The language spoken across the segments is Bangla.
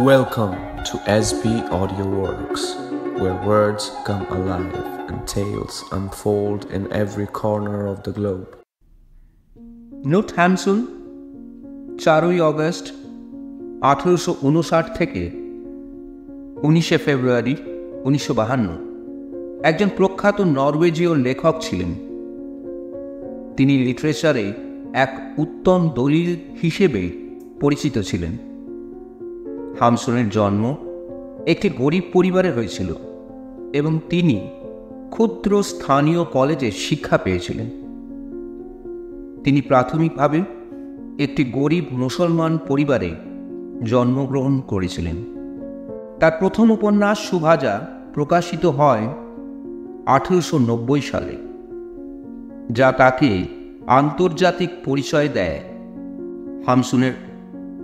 Welcome to SB Audio Works, where words come alive and tales unfold in every corner of the globe. Knut Hamsun 4ই অগস্ট 1859 থেকে 19শে ফেব্রুয়ারি 1952 একজন প্রখ্যাত নরওয়েজীয় লেখক ছিলেন। তিনি লিটারেচারে এক উত্তম দলিল হিসেবে পরিচিত ছিলেন। হ্যামসনের জন্ম একটি গরিব পরিবারে হয়েছিল এবং তিনি ক্ষুদ্র স্থানীয় কলেজে শিক্ষা পেয়েছিলেন। তিনি প্রাথমিকভাবে একটি গরিব মুসলমান পরিবারে জন্মগ্রহণ করেছিলেন। তার প্রথম উপন্যাস সুভাজা প্রকাশিত হয় 1890 সালে, যা তাকে আন্তর্জাতিক পরিচয় দেয়। হ্যামসনের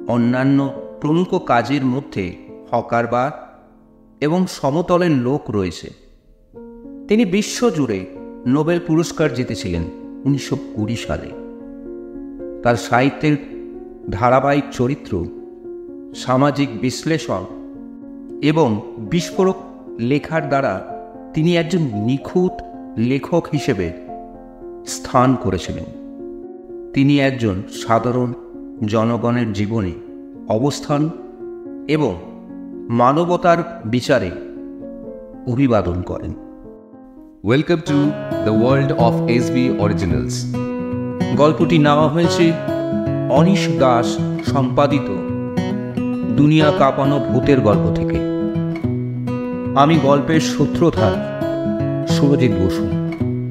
অন্যান্য প্রমুখ কাজের মধ্যে হকারবাদ এবং সমতলের লোক রয়েছে। তিনি বিশ্বজুড়ে নোবেল পুরস্কার জিতেছিলেন 1920 সালে। তার সাহিত্যের ধারাবাহিক চরিত্র, সামাজিক বিশ্লেষণ এবং বিস্ফোরক লেখার দ্বারা তিনি একজন নিখুঁত লেখক হিসেবে স্থান করেছিলেন। তিনি একজন সাধারণ জনগণের জীবনে অবস্থান এবং মানবতার বিচারে অভিবাদন করেন। Welcome to the world of SB Originals. গল্পটি নেওয়া হয়েছে অনিশ দাস সম্পাদিত দুনিয়া কাঁপানো ভূতের গল্প থেকে। আমি গল্পের সূত্রধার সুরজিৎ বসু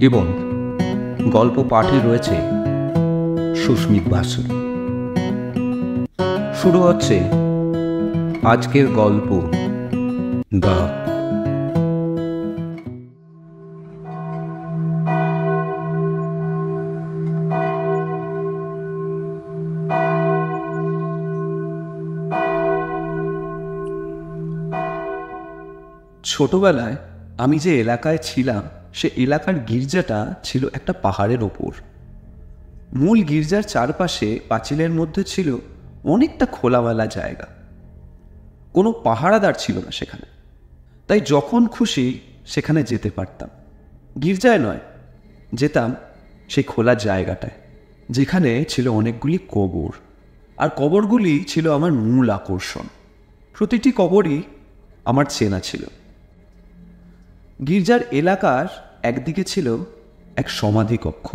এবং গল্প পাঠে রয়েছে সুস্মিত বাসু। শুরু হচ্ছে আজকের গল্প দাগ। ছোটবেলায় আমি যে এলাকায় ছিলাম সে এলাকার গির্জাটা ছিল একটা পাহাড়ের ওপর। মূল গির্জার চারপাশে পাঁচিলের মধ্যে ছিল অনেকটা খোলামেলা জায়গা। কোনো পাহারাদার ছিল না সেখানে, তাই যখন খুশি সেখানে যেতে পারতাম। গির্জায় নয়, যেতাম সেই খোলা জায়গাটায়, যেখানে ছিল অনেকগুলি কবর, আর কবরগুলি ছিল আমার মূল আকর্ষণ। প্রতিটি কবরই আমার চেনা ছিল। গির্জার এলাকার একদিকে ছিল এক সমাধি কক্ষ।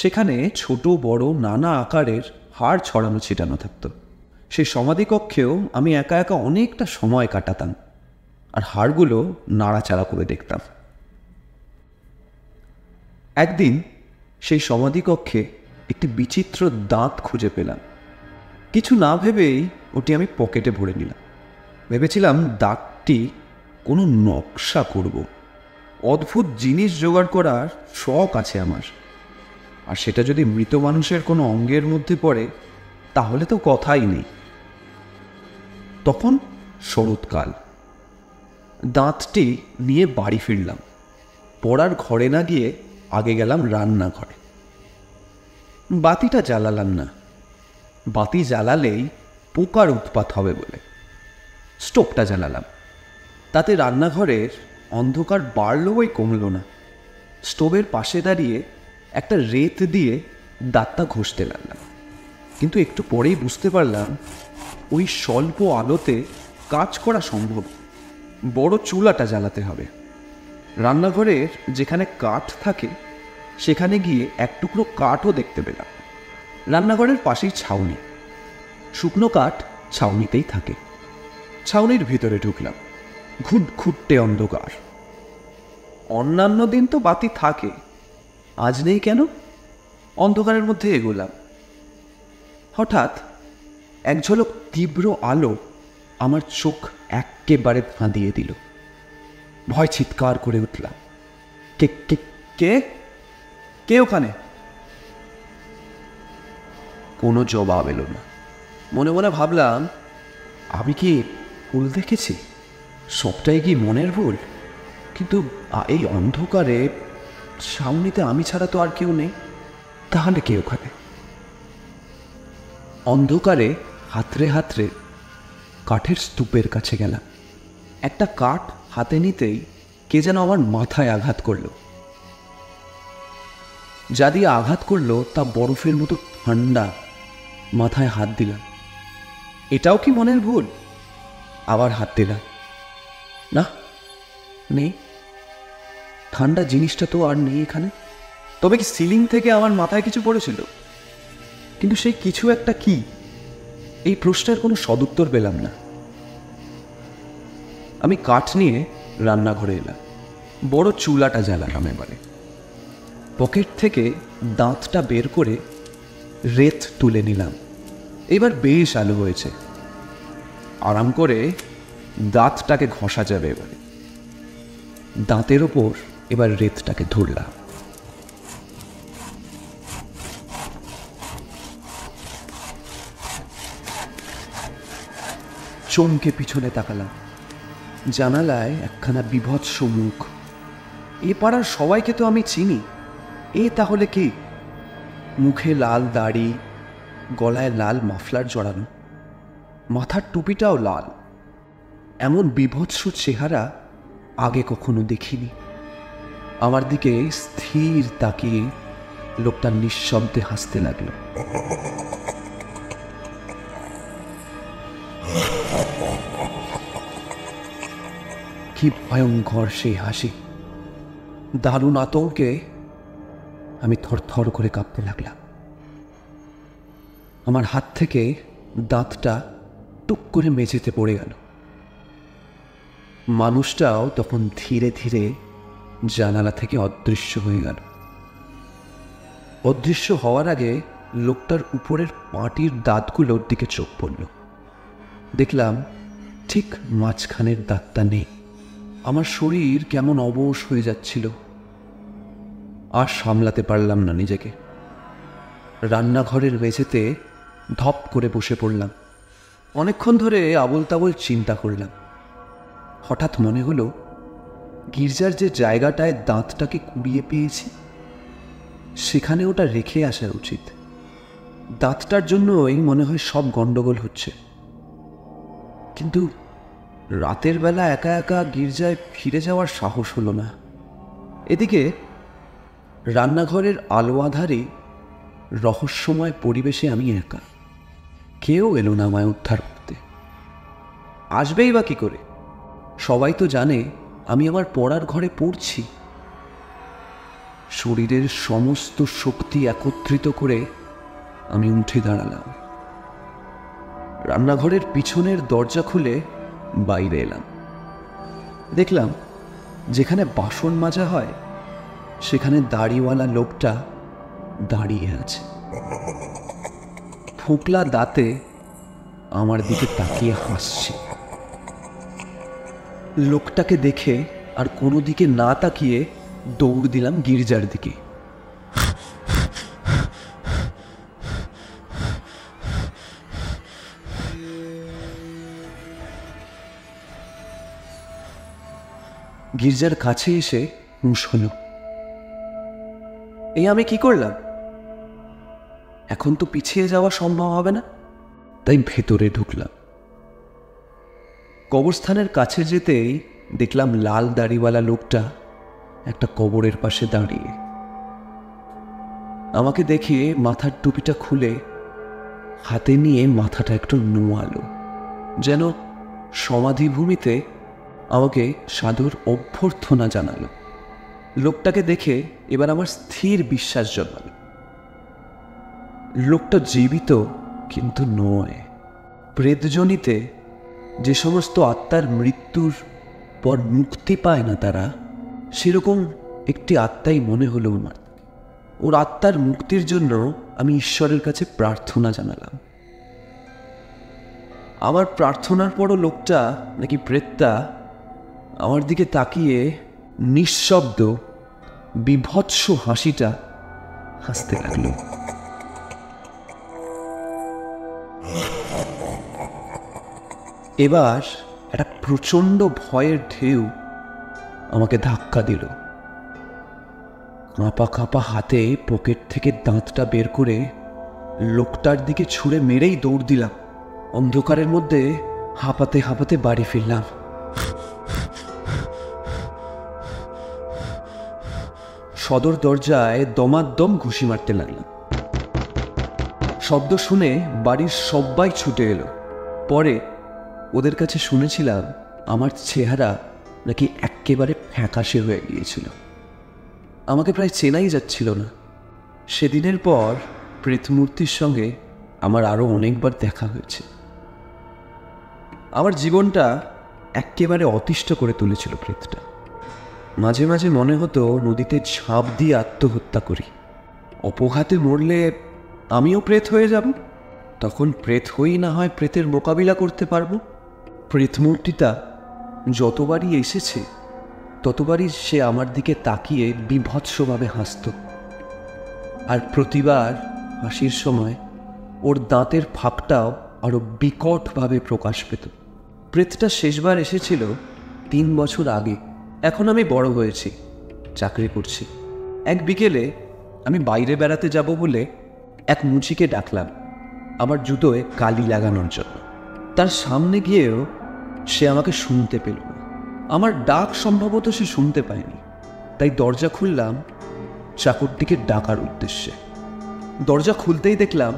সেখানে ছোট বড় নানা আকারের হাড় ছড়ানো ছিটানো থাকত। সেই সমাধি কক্ষেও আমি একা একা অনেকটা সময় কাটাতাম আর হাড়গুলো নাড়াচাড়া করে দেখতাম। একদিন সেই সমাধি কক্ষে একটি বিচিত্র দাঁত খুঁজে পেলাম। কিছু না ভেবেই ওটি আমি পকেটে ভরে নিলাম। ভেবেছিলাম দাঁতটি কোনো নকশা করব। অদ্ভুত জিনিস জোগাড় করার শখ আছে আমার, আর সেটা যদি মৃত মানুষের কোনো অঙ্গের মধ্যে পড়ে তাহলে তো কথাই নেই। তখন শরৎকাল। দাঁতটি নিয়ে বাড়ি ফিরলাম। পড়ার ঘরে না গিয়ে আগে গেলাম রান্নাঘরে। বাতিটা জ্বালালাম না, বাতি জ্বালালেই পোকার উৎপাত হবে বলে স্টোভটা জ্বালালাম। তাতে রান্নাঘরের অন্ধকার বাড়লই কমল না। স্টোভের পাশে দাঁড়িয়ে একটা রেত দিয়ে দাঁতটা ঘষতে লাগলাম, কিন্তু একটু পরেই বুঝতে পারলাম ওই স্বল্প আলোতে কাজ করা সম্ভব। বড় চুলাটা জ্বালাতে হবে। রান্নাঘরের যেখানে কাঠ থাকে সেখানে গিয়ে এক টুকরো কাঠও দেখতে পেলাম। রান্নাঘরের পাশেই ছাউনি, শুকনো কাঠ ছাউনিতেই থাকে। ছাউনির ভিতরে ঢুকলাম। ঘুটঘুটে অন্ধকার। অন্যান্য দিন তো বাতি থাকে, আজ নেই কেন? অন্ধকারের মধ্যে এগোলাম। হঠাৎ এক ঝলক তীব্র আলো আমার চোখ একেবারে ফাঁদিয়ে দিল। ভয় চিৎকার করে উঠলাম, কে কে কে কে ওখানে? কোনো জবাব এলো না। মনে মনে ভাবলাম, আমি কি ভুল দেখেছি? সবটাই কি মনের ভুল? কিন্তু এই অন্ধকারে ছাউনিতে আমি ছাড়া তো আর কেউ নেই। তাহলে কে ওখানে? অন্ধকারে হাতড়ে হাতড়ে কাঠের স্তূপের কাছে গেলাম। একটা কাঠ হাতে নিতেই কে যেন আমার মাথায় আঘাত করল। যা দিয়ে আঘাত করলো তা বরফের মতো ঠান্ডা। মাথায় হাত দিলাম, এটাও কি মনের ভুল? আবার হাত দিলাম, না নেই, ঠান্ডা জিনিসটা তো আর নেই এখানে। তবে কি সিলিং থেকে আমার মাথায় কিছু পড়েছিল? কিন্তু সেই কিছু একটা কি? এই প্রশ্নের কোনো সদুত্তর পেলাম না। আমি কাঠ নিয়ে রান্নাঘরে এলাম। বড় চুলাটা জ্বালালাম। এবারে পকেট থেকে দাঁতটা বের করে রেত তুলে নিলাম। এবার বেশ আলো হয়েছে, আরাম করে দাঁতটাকে ঘষা যাবে। এবারে দাঁতের ওপর এবার রেতটাকে ধরলাম। চমকে পিছনে তাকালাম। জানালায় একখানা বিভৎস মুখ। এ পাড়ার সবাইকে তো আমি চিনি, এ তাহলে কি? মুখে লাল দাড়ি, গলায় লাল মাফলার জড়ানো, মাথার টুপিটাও লাল। এমন বিভৎস চেহারা আগে কখনো দেখিনি। আমার দিকে স্থির তাকিয়ে লোকটা নিঃশব্দে হাসতে লাগলো। কি ভয়ঙ্কর সেই হাসি! দারুণ আতঙ্কে আমি থরথর করে কাঁপতে লাগলাম। আমার হাত থেকে দাঁতটা টুক করে মেঝেতে পড়ে গেল। মানুষটাও তখন ধীরে ধীরে জানালা থেকে অদৃশ্য হয়ে গেল। অদৃশ্য হওয়ার আগে লোকটার উপরের পাটির দাঁতগুলোর দিকে চোখ পড়ল। দেখলাম ঠিক মাঝখানের দাঁতটা নেই। আমার শরীর কেমন অবশ হয়ে যাচ্ছিল। আর সামলাতে পারলাম না নিজেকে। রান্নাঘরের মেঝেতে ধপ করে বসে পড়লাম। অনেকক্ষণ ধরে আবোল তাবোল চিন্তা করলাম। হঠাৎ মনে হলো, গির্জার যে জায়গাটায় দাঁতটাকে কুড়িয়ে পেয়েছি সেখানে ওটা রেখে আসা উচিত। দাঁতটার জন্যই মনে হয় সব গন্ডগোল হচ্ছে। কিন্তু রাতের বেলা একা একা গির্জায় ফিরে যাওয়ার সাহস হলো না। এদিকে রান্নাঘরের আলো আধারে রহস্যময় পরিবেশে আমি একা। কেউ এলো না আমায় উদ্ধার করতে। আসবেই বা কি করে? সবাই তো জানে আমি আমার পড়ার ঘরে পড়ছি। শরীরের সমস্ত শক্তি একত্রিত করে আমি উঠে দাঁড়ালাম। রান্নাঘরের পিছনের দরজা খুলে বাইরে এলাম। দেখলাম যেখানে বাসন মাজা হয় সেখানে দাড়িওয়ালা লোকটা দাঁড়িয়ে আছে। ফোকলা দাঁতে আমার দিকে তাকিয়ে হাসছে। লোকটাকে দেখে আর কোনো দিকে না তাকিয়ে দৌড় দিলাম গির্জার দিকে। গির্জার কাছে এসে হুঁশ হলো। এই আমি কি করলাম? এখন তো পিছিয়ে যাওয়া সম্ভব হবে না, তাই ভেতরে ঢুকলাম। কবরস্থানের কাছে যেতেই দেখলাম লাল দাড়িওয়ালা লোকটা একটা কবরের পাশে দাঁড়িয়ে। আমাকে দেখে মাথার টুপিটা খুলে হাতে নিয়ে মাথাটা একটু নোয়ালো, যেন সমাধিভূমিতে আমাকে সাদর অভ্যর্থনা জানালো। লোকটাকে দেখে এবার আমার স্থির বিশ্বাস জন্মাল। লোকটা জীবিত কিন্তু নয়। প্রেতজনিতে যে সমস্ত আত্মার মৃত্যুর পর মুক্তি পায় না তারা, সেরকম একটি আত্মাই মনে হলো আমার। ওর আত্মার মুক্তির জন্য আমি ঈশ্বরের কাছে প্রার্থনা জানালাম। আমার প্রার্থনার পরও লোকটা নাকি প্রেতটা আমার দিকে তাকিয়ে নিঃশব্দ বিভৎস হাসিটা হাসতে লাগলো। এবার একটা প্রচণ্ড ভয়ের ঢেউ আমাকে ধাক্কা দিল। কাঁপা কাঁপা হাতে পকেট থেকে দাঁতটা বের করে লোকটার দিকে ছুঁড়ে মেরেই দৌড় দিলাম। অন্ধকারের মধ্যে হাঁপাতে হাঁপাতে বাড়ি ফিরলাম। সদর দরজায় দমাদ্দম ঘুষি মারতে লাগলাম। শব্দ শুনে বাড়ির সবাই ছুটে এলো। পরে ওদের কাছে শুনেছিলাম আমার চেহারা নাকি একেবারে ফ্যাকাশে হয়ে গিয়েছিল, আমাকে প্রায় চেনাই যাচ্ছিল না। সেদিনের পর প্রেতমূর্তির সঙ্গে আমার আরও অনেকবার দেখা হয়েছে। আমার জীবনটা একেবারে অতিষ্ঠ করে তুলেছিল প্রেতটা। মাঝে মাঝে মনে হতো নদীতে ঝাঁপ দিয়ে আত্মহত্যা করি, অপঘাতে মরলে আমিও প্রেত হয়ে যাব, তখন প্রেত হই না হয় প্রেতের মোকাবিলা করতে পারবো। প্রেতমূর্তিটা যতবারই এসেছে ততবারই সে আমার দিকে তাকিয়ে বীভৎসভাবে হাসত, আর প্রতিবার হাসির সময় ওর দাঁতের ফাঁকটাও আরও বিকটভাবে প্রকাশ পেত। প্রেতটা শেষবার এসেছিল 3 বছর আগে। এখন আমি বড় হয়েছি, চাকরি করছি। এক বিকেলে আমি বাইরে বেড়াতে যাব বলে এক মুচিকে ডাকলাম আমার জুতোয় কালি লাগানোর জন্য। তার সামনে গিয়েও সে আমাকে শুনতে পেল না। আমার ডাক সম্ভবত সে শুনতে পায়নি, তাই দরজা খুললাম চাকরটিকে ডাকার উদ্দেশ্যে। দরজা খুলতেই দেখলাম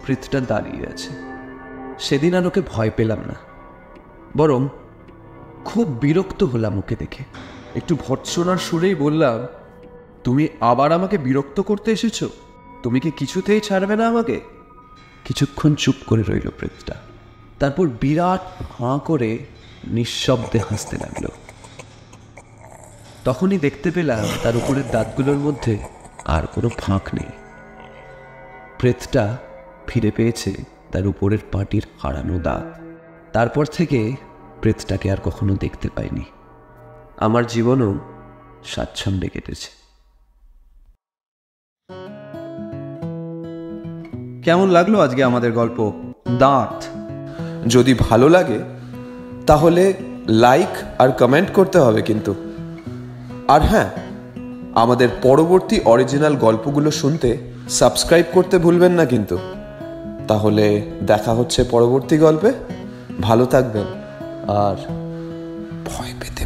প্রেতটা দাঁড়িয়ে আছে। সেদিন আর ওকে ভয় পেলাম না, বরং খুব বিরক্ত হলাম ওকে দেখে। একটু ভর্ৎসনার সুরেই বললাম, তুমি আবার আমাকে বিরক্ত করতে এসেছো? তুমি কি কিছুতেই ছাড়বে না আমাকে? কিছুক্ষণ চুপ করে রইল প্রেতটা, তারপর বিরাট হাঁ করে নিঃশব্দে হাসতে লাগলো। তখনই দেখতে পেলাম তার উপরের দাঁতগুলোর মধ্যে আর কোনো ফাঁক নেই। প্রেতটা ফিরে পেয়েছে তার উপরের পাটির হারানো দাঁত। তারপর থেকে প্রেতটাকে আর কখনো দেখতে পাইনি। আমার জীবনও স্বাচ্ছন্দ্যে কেটেছে। কেমন লাগলো আজকে আমাদের গল্প দাঁত? যদি ভালো লাগে তাহলে লাইক আর কমেন্ট করতে হবে কিন্তু। আর হ্যাঁ, আমাদের পরবর্তী অরিজিনাল গল্পগুলো শুনতে সাবস্ক্রাইব করতে ভুলবেন না কিন্তু। তাহলে দেখা হচ্ছে পরবর্তী গল্পে। ভালো থাকবেন আর ভয় পেতে